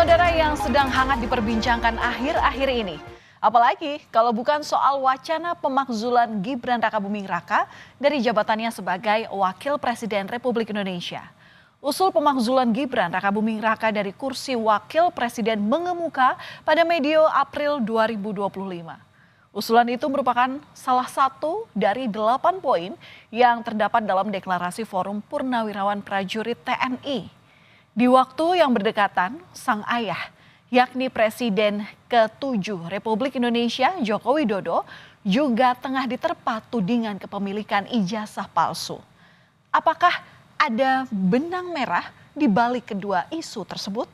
Saudara yang sedang hangat diperbincangkan akhir-akhir ini. Apalagi kalau bukan soal wacana pemakzulan Gibran Rakabuming Raka dari jabatannya sebagai Wakil Presiden Republik Indonesia. Usul pemakzulan Gibran Rakabuming Raka dari kursi Wakil Presiden mengemuka pada medio April 2025. Usulan itu merupakan salah satu dari 8 poin yang terdapat dalam deklarasi Forum Purnawirawan Prajurit TNI. Di waktu yang berdekatan, sang ayah, yakni Presiden ke-7 Republik Indonesia Joko Widodo, juga tengah diterpa tudingan kepemilikan ijazah palsu. Apakah ada benang merah di balik kedua isu tersebut?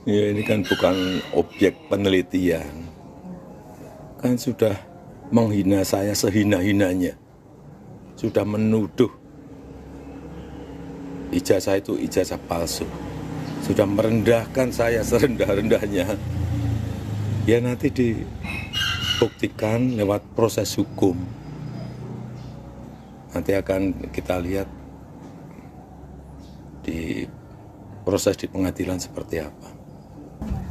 Ya, ini kan bukan objek penelitian. Kan sudah menghina saya sehina-hinanya. Sudah menuduh ijazah itu ijazah palsu. Sudah merendahkan saya serendah-rendahnya. Ya nanti dibuktikan lewat proses hukum. Nanti akan kita lihat di proses di pengadilan seperti apa.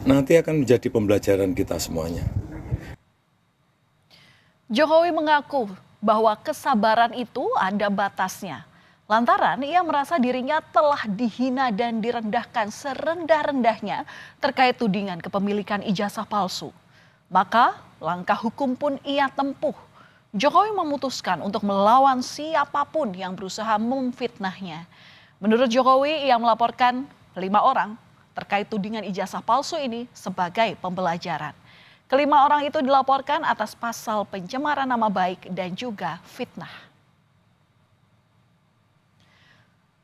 Nanti akan menjadi pembelajaran kita semuanya. Jokowi mengaku bahwa kesabaran itu ada batasnya. Lantaran ia merasa dirinya telah dihina dan direndahkan serendah-rendahnya terkait tudingan kepemilikan ijazah palsu. Maka langkah hukum pun ia tempuh. Jokowi memutuskan untuk melawan siapapun yang berusaha memfitnahnya. Menurut Jokowi, ia melaporkan 5 orang terkait tudingan ijazah palsu ini sebagai pembelajaran. Kelima orang itu dilaporkan atas pasal pencemaran nama baik dan juga fitnah.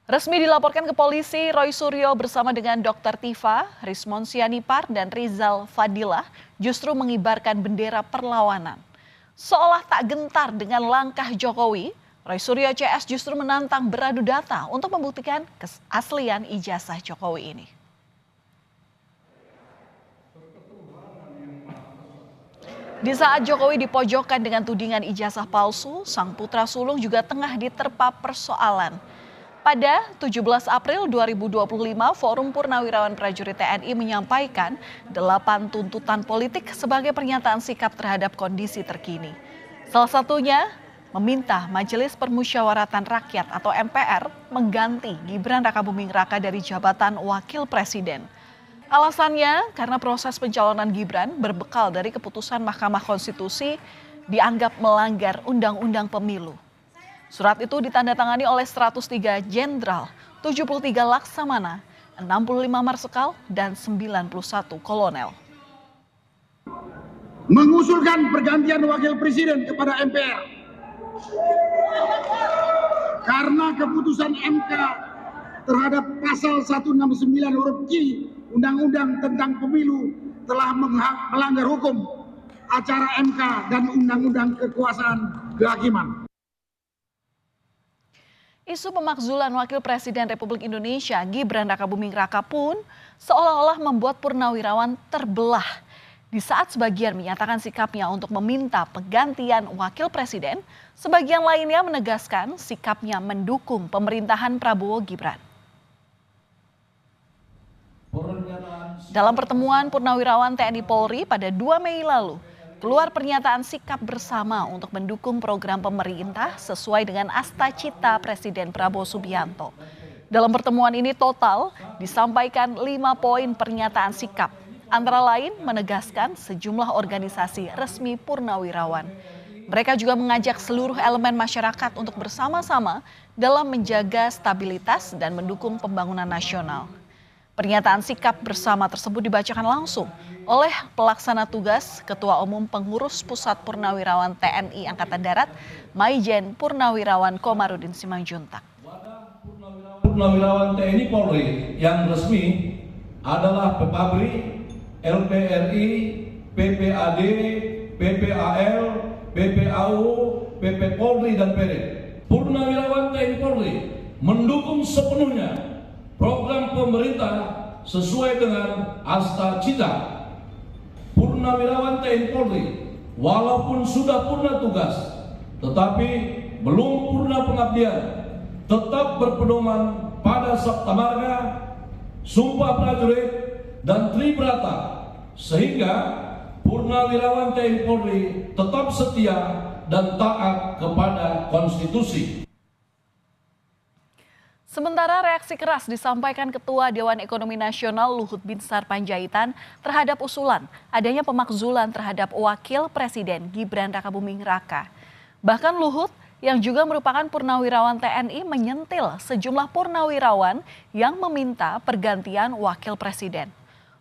Resmi dilaporkan ke polisi, Roy Suryo bersama dengan Dr. Tifa, Rismon Sianipar, dan Rizal Fadilah justru mengibarkan bendera perlawanan. Seolah tak gentar dengan langkah Jokowi, Roy Suryo CS justru menantang beradu data untuk membuktikan keaslian ijazah Jokowi ini. Di saat Jokowi dipojokkan dengan tudingan ijazah palsu, sang putra sulung juga tengah diterpa persoalan. Pada 17 April 2025, Forum Purnawirawan Prajurit TNI menyampaikan 8 tuntutan politik sebagai pernyataan sikap terhadap kondisi terkini. Salah satunya meminta Majelis Permusyawaratan Rakyat atau MPR mengganti Gibran Rakabuming Raka dari jabatan Wakil Presiden. Alasannya karena proses pencalonan Gibran berbekal dari keputusan Mahkamah Konstitusi dianggap melanggar Undang-Undang Pemilu. Surat itu ditandatangani oleh 103 jenderal, 73 laksamana, 65 marsekal, dan 91 kolonel. Mengusulkan pergantian wakil presiden kepada MPR. Karena keputusan MK terhadap pasal 169 huruf Q Undang-Undang tentang Pemilu telah melanggar hukum acara MK dan Undang-Undang Kekuasaan Kehakiman. Isu pemakzulan Wakil Presiden Republik Indonesia Gibran Rakabuming Raka pun seolah-olah membuat Purnawirawan terbelah. Di saat sebagian menyatakan sikapnya untuk meminta penggantian Wakil Presiden, sebagian lainnya menegaskan sikapnya mendukung pemerintahan Prabowo Gibran. Dalam pertemuan Purnawirawan TNI Polri pada 2 Mei lalu, keluar pernyataan sikap bersama untuk mendukung program pemerintah sesuai dengan Asta-Cita Presiden Prabowo Subianto. Dalam pertemuan ini total disampaikan 5 poin pernyataan sikap, antara lain menegaskan sejumlah organisasi resmi Purnawirawan. Mereka juga mengajak seluruh elemen masyarakat untuk bersama-sama dalam menjaga stabilitas dan mendukung pembangunan nasional. Pernyataan sikap bersama tersebut dibacakan langsung oleh pelaksana tugas Ketua Umum Pengurus Pusat Purnawirawan TNI Angkatan Darat, Maijen Purnawirawan Komarudin Simanjuntak. Purnawirawan TNI Polri yang resmi adalah PPABRI, LPRI, PPAD, PPAL, PPAU, PP Polri, dan PD. Purnawirawan TNI Polri mendukung sepenuhnya program pemerintah sesuai dengan Asta-Cita. Purnawirawan TNI Polri walaupun sudah purna tugas tetapi belum purna pengabdian, tetap berpedoman pada Sabta Marga, Sumpah Prajurit, dan Tribrata, sehingga Purnawirawan TNI Polri tetap setia dan taat kepada konstitusi. Sementara reaksi keras disampaikan Ketua Dewan Ekonomi Nasional Luhut Binsar Panjaitan terhadap usulan adanya pemakzulan terhadap Wakil Presiden Gibran Rakabuming Raka. Bahkan Luhut yang juga merupakan purnawirawan TNI menyentil sejumlah purnawirawan yang meminta pergantian Wakil Presiden.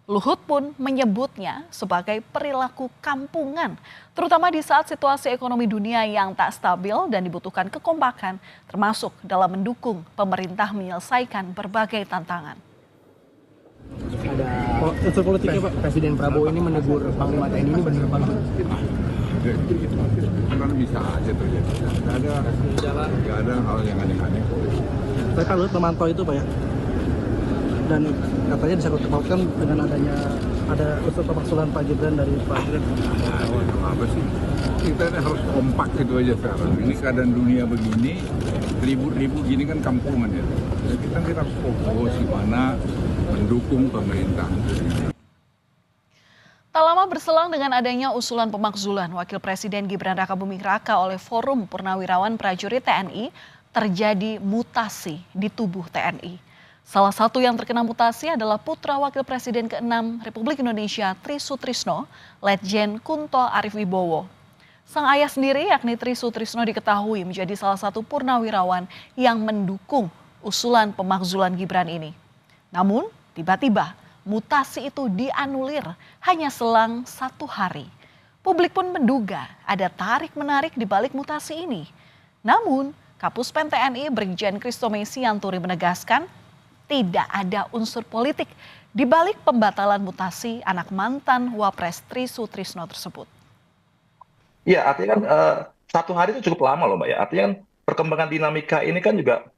Luhut pun menyebutnya sebagai perilaku kampungan, terutama di saat situasi ekonomi dunia yang tak stabil dan dibutuhkan kekompakan, termasuk dalam mendukung pemerintah menyelesaikan berbagai tantangan. Ada unsur politiknya Pak, Presiden Prabowo ini menegur Panglima TNI ini benar Pak? Kan bisa aja terjadi. Nggak ada hal yang aneh-aneh. Saya kan Luhut memantau itu Pak ya. Dan katanya disangkut pautkan dengan ada unsur pemakzulan Pak Gibran dari Pak Gibran. Apa sih? Kita harus kompak gitu aja sekarang. Ini keadaan dunia begini, ribut-ribut gini kan kampungan ya. Jadi kita harus fokus gimana mendukung pemerintah. Tak lama berselang dengan adanya usulan pemakzulan Wakil Presiden Gibran Rakabuming Raka oleh Forum Purnawirawan Prajurit TNI, terjadi mutasi di tubuh TNI. Salah satu yang terkena mutasi adalah putra Wakil Presiden ke-6 Republik Indonesia Tri Sutrisno, Letjen Kunto Arif Wibowo. Sang ayah sendiri yakni Tri Sutrisno diketahui menjadi salah satu purnawirawan yang mendukung usulan pemakzulan Gibran ini. Namun tiba-tiba mutasi itu dianulir hanya selang 1 hari. Publik pun menduga ada tarik-menarik di balik mutasi ini. Namun Kapuspen TNI Brigjen Christomey Sianturi menegaskan tidak ada unsur politik di balik pembatalan mutasi anak mantan Wapres Tri Sutrisno tersebut. Iya, artinya kan 1 hari itu cukup lama loh Mbak ya. Artinya kan perkembangan dinamika ini kan juga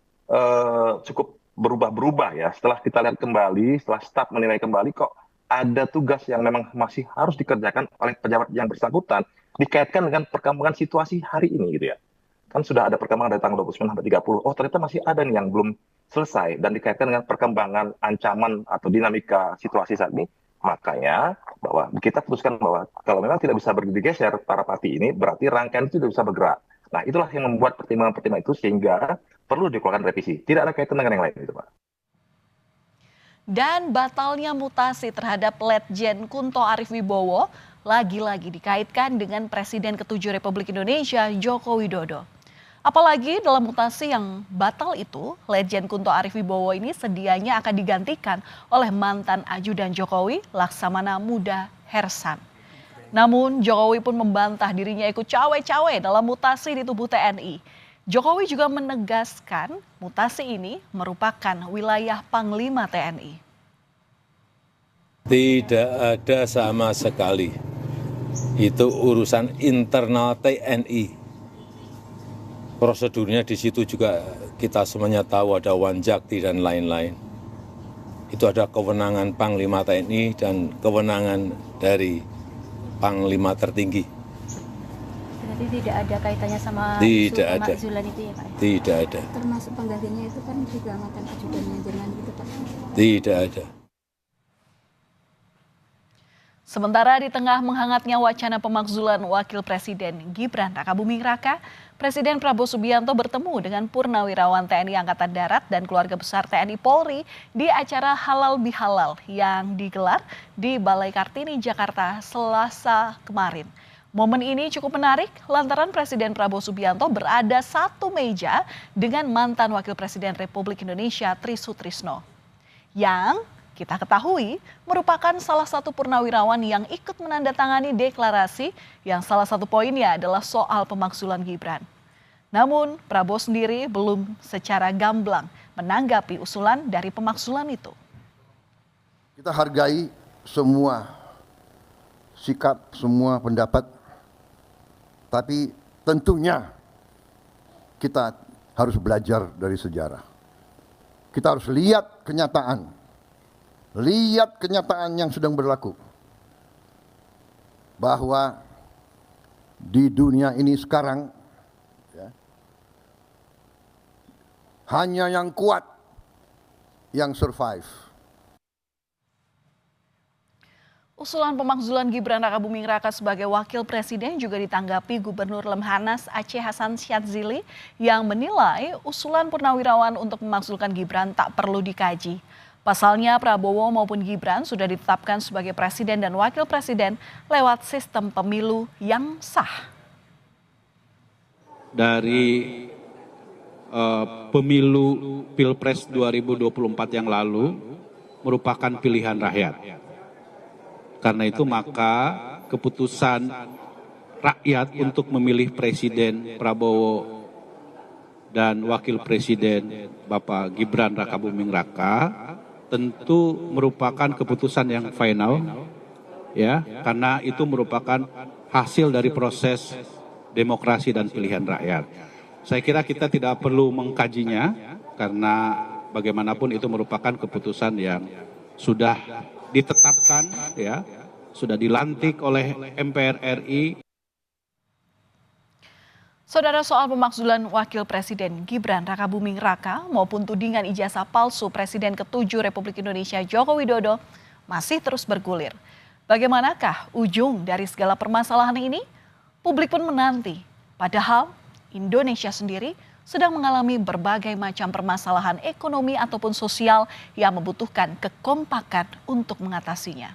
cukup berubah-berubah ya. Setelah kita lihat kembali, setelah staf menilai kembali kok ada tugas yang memang masih harus dikerjakan oleh pejabat yang bersangkutan dikaitkan dengan perkembangan situasi hari ini gitu ya. Kan sudah ada perkembangan dari tanggal 29 sampai 30. Oh ternyata masih ada nih yang belum selesai dan dikaitkan dengan perkembangan ancaman atau dinamika situasi saat ini. Makanya bahwa kita putuskan bahwa kalau memang tidak bisa bergeser para parti ini berarti rangkaian itu tidak bisa bergerak. Nah itulah yang membuat pertimbangan-pertimbangan itu sehingga perlu dikeluarkan revisi. Tidak ada kaitan dengan yang lain itu Pak. Dan batalnya mutasi terhadap Letjen Kunto Arif Wibowo lagi-lagi dikaitkan dengan Presiden ke-7 Republik Indonesia Joko Widodo. Apalagi dalam mutasi yang batal itu, Letjen Kunto Arif Wibowo ini sedianya akan digantikan oleh mantan ajudan Jokowi, Laksamana Muda Hersan. Namun Jokowi pun membantah dirinya ikut cawe-cawe dalam mutasi di tubuh TNI. Jokowi juga menegaskan mutasi ini merupakan wilayah Panglima TNI. Tidak ada sama sekali. Itu urusan internal TNI. Prosedurnya di situ juga kita semuanya tahu ada wanjakti dan lain-lain. Itu ada kewenangan Panglima TNI dan kewenangan dari Panglima tertinggi. Berarti tidak ada kaitannya sama Tidak isu ada. pemakzulan itu ya Pak? Tidak ada. Termasuk penggantinya itu kan juga mantan ajudannya, jangan gitu Pak? Tidak ada. Sementara di tengah menghangatnya wacana pemakzulan Wakil Presiden Gibran Rakabuming Raka, Presiden Prabowo Subianto bertemu dengan Purnawirawan TNI Angkatan Darat dan keluarga besar TNI Polri di acara Halal Bihalal yang digelar di Balai Kartini, Jakarta, Selasa kemarin. Momen ini cukup menarik lantaran Presiden Prabowo Subianto berada satu meja dengan mantan Wakil Presiden Republik Indonesia Tri Sutrisno. Yang kita ketahui merupakan salah satu purnawirawan yang ikut menandatangani deklarasi yang salah satu poinnya adalah soal pemakzulan Gibran. Namun Prabowo sendiri belum secara gamblang menanggapi usulan dari pemakzulan itu. Kita hargai semua sikap, semua pendapat, tapi tentunya kita harus belajar dari sejarah. Kita harus lihat kenyataan. Lihat kenyataan yang sedang berlaku. Bahwa di dunia ini sekarang ya, hanya yang kuat yang survive. Usulan pemakzulan Gibran Rakabuming Raka sebagai wakil presiden juga ditanggapi Gubernur Lemhanas Aceh Hasan Syadzili yang menilai usulan Purnawirawan untuk memakzulkan Gibran tak perlu dikaji. Pasalnya Prabowo maupun Gibran sudah ditetapkan sebagai presiden dan wakil presiden lewat sistem pemilu yang sah. Dari pemilu Pilpres 2024 yang lalu merupakan pilihan rakyat. Karena itu maka keputusan rakyat untuk memilih Presiden Prabowo dan Wakil Presiden Bapak Gibran Rakabuming Raka tentu merupakan keputusan yang final, ya, karena itu merupakan hasil dari proses demokrasi dan pilihan rakyat. Saya kira kita tidak perlu mengkajinya karena bagaimanapun itu merupakan keputusan yang sudah ditetapkan, ya, sudah dilantik oleh MPR RI. Saudara, soal pemakzulan Wakil Presiden Gibran Rakabuming Raka maupun tudingan ijazah palsu Presiden ke-7 Republik Indonesia Joko Widodo masih terus bergulir. Bagaimanakah ujung dari segala permasalahan ini? Publik pun menanti. Padahal Indonesia sendiri sedang mengalami berbagai macam permasalahan ekonomi ataupun sosial yang membutuhkan kekompakan untuk mengatasinya.